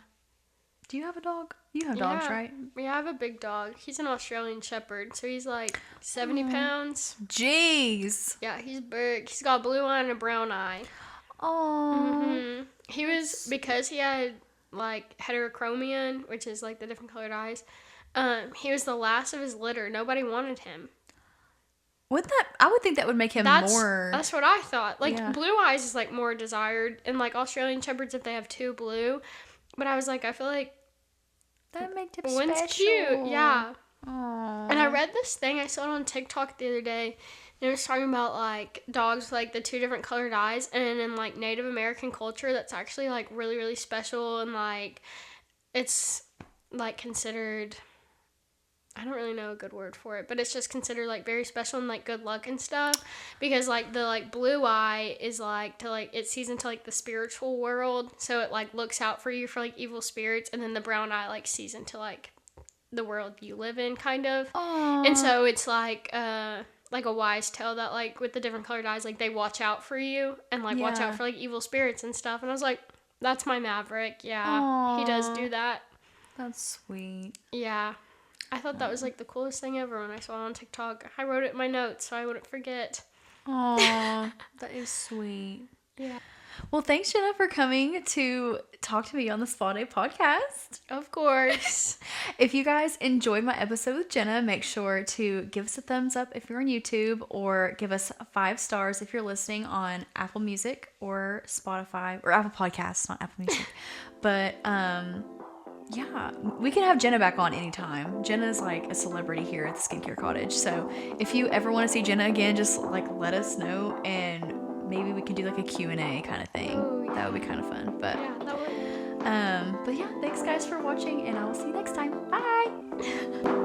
do you have a dog? You have dogs, right? Yeah, I have a big dog. He's an Australian Shepherd, so he's like 70 pounds. Jeez. Yeah, he's big. He's got a blue eye and a brown eye. Oh. He was, because he had like heterochromia, which is like the different colored eyes, he was the last of his litter. Nobody wanted him. I would think that would make him more. That's what I thought. Like, Yeah. blue eyes is like more desired, and like Australian Shepherds, if they have two blue. But I was like, I feel like That makes him one's special. cute. Yeah. Aww. And I read this thing, I saw it on TikTok the other day, and it was talking about like dogs with like the two different colored eyes, and in like Native American culture, that's actually like really, really special, and like it's like considered, I don't really know a good word for it, but it's just considered like very special and like good luck and stuff, because like the like blue eye is like to like, it sees into like the spiritual world, so it like looks out for you for like evil spirits, and then the brown eye like sees into like the world you live in, kind of. Aww. And so it's like a wise tale that like with the different colored eyes, like they watch out for you and like watch Yeah. out for like evil spirits and stuff. And I was like, that's my Maverick. Yeah, he does Aw. do that. That's sweet. Yeah, I thought that was like the coolest thing ever when I saw it on TikTok. I wrote it in my notes so I wouldn't forget. Aww. That is sweet. Yeah, Well, thanks, Jenna, for coming to talk to me on the Spa Day podcast. of course. If you guys enjoyed my episode with Jenna, make sure to give us a thumbs up if you're on YouTube, or give us 5 stars if you're listening on Apple Music or Spotify, or Apple Podcasts, not Apple Music. But yeah, we can have Jenna back on anytime. Jenna's like a celebrity here at the Skincare Cottage. So if you ever want to see Jenna again, just like let us know, and maybe we could do like a Q&A kind of thing. Oh, yeah. That would be kind of fun. But Yeah, that would. but yeah, thanks guys for watching, and I will see you next time. Bye.